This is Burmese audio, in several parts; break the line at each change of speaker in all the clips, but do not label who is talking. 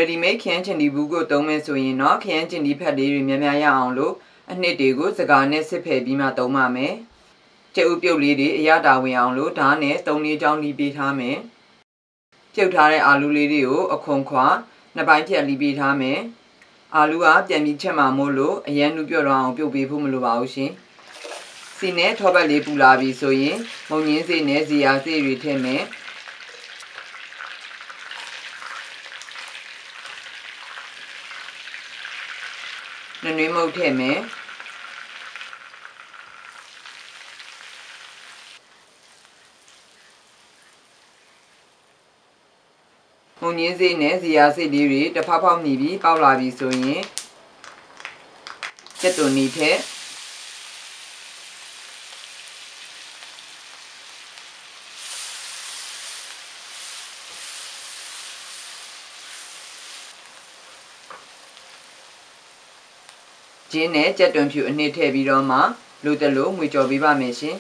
ready made ခရမ်းချင်ဒီဘူးကိုသုံးမယ်ဆိုရင်တော့ခရမ်းချင်ဒီဖက်လေးတွေများများရအောင်လို့အနှစ်တွေကိုစကားနဲ့စစ်ဖယ်ပြီးမှသုံးပါမယ်။ကျုပ်ပြုတ်လေးတွေအရတာဝင်အောင်လို့ဓာတ်နဲ့3-4ချောင်းလီးပေးထားမယ်။ပြုတ်ထားတဲ့အာလူလေးတွေကိုအခွန်ခွာနှစ်ပိုင်းဖြတ်လီးပေးထားမယ်။အာလူကပြန်ပြီးချက်မှာမို့လို့အရန်နုပြော့တော့အောင်ပြုတ်ပေးဖို့မလိုပါဘူးရှင်။စီနဲ့ထောပတ်လေးပူလာပြီဆိုရင်မုံညင်းစေးနဲ့ဇီယာစေးတွေထည့်မယ်။နွေးမုတ်ထည့်မယ်မုံညင်းစေးနဲ့ဇီယာစေးလေးတွေတစ်ဖောက်ဖောက်မြည်ပြီးပေါက်လာပြီဆိုရင်ကျက်သွန်နီထည့်ဂျင်းနဲ့ကြက်တွန်ဖြူအနှစ်ထည့်ပြီးတော့မှလိုတလို့ငွေကြော်ပေးပါမယ်ရှင်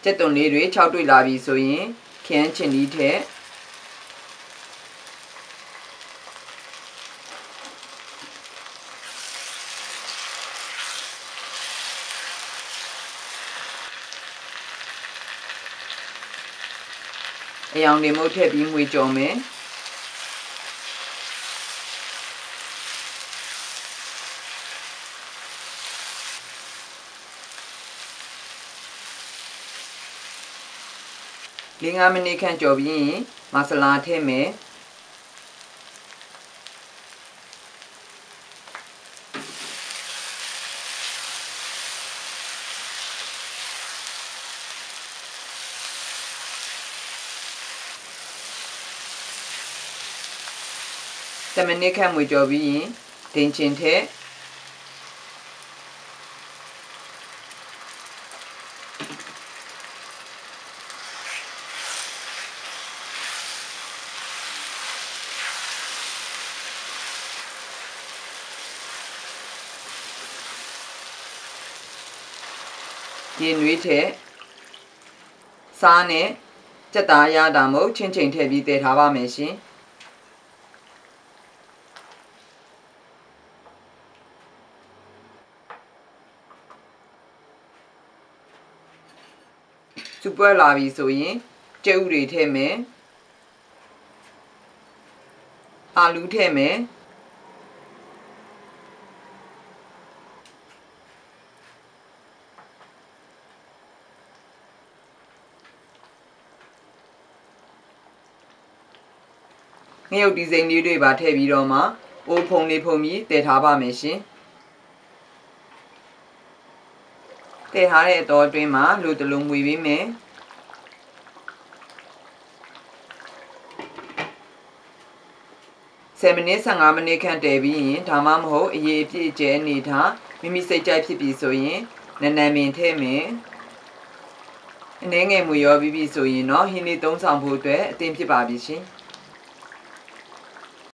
ကြက်သွန်လေးတွေ6တွေ့လာပြီဆိုရင်ခရမ်းချင်ဒီထည့်အယောင်တွေမုတ်ထည့်ပြီးငွေကြော်မယ်5 မိနစ်ခန့်ကြော်ပြီးရင်မဆလာထည့်မယ်10 မိနစ်ခန့်မွေကြော်ပြီးရင်ဒိန်ချင်ထည့်ရေနွေးထည့်စားနဲ့ကြက်သားရတာမို့ချင်းချင်းထည့်ပြီးတည်ထားပါမယ်ရှင်စူပွက်လာပြီဆိုရင်ကြက်ဥတွေထည့်မယ်အာလူးထည့်မယ်ငရုတ်ဒီဇိုင်းလေးတွေပါထည့်ပြီးတော့မှအိုးဖုံလေးဖုံပြီးတည်ထားပါမယ်ရှင်တည်ထားတဲ့အတော်အတွင်းမှာလိုတလုံးငွေပေးမယ်10 မိနစ်15 မိနစ်ခန့်တည်ပြီးရင်ဒါမှမဟုတ်အရေးအပြည့်ကျဲနေထားမိမိစိတ်ကြိုက်ဖြစ်ပြီဆိုရင်နန်းနန်းပင်ထည့်မယ်အနေငယ်မူရောပြီးပြီဆိုရင်တော့ဟင်းလေးသုံးဆောင်ဖို့အတွက်အသင့်ဖြစ်ပါပြီရှင်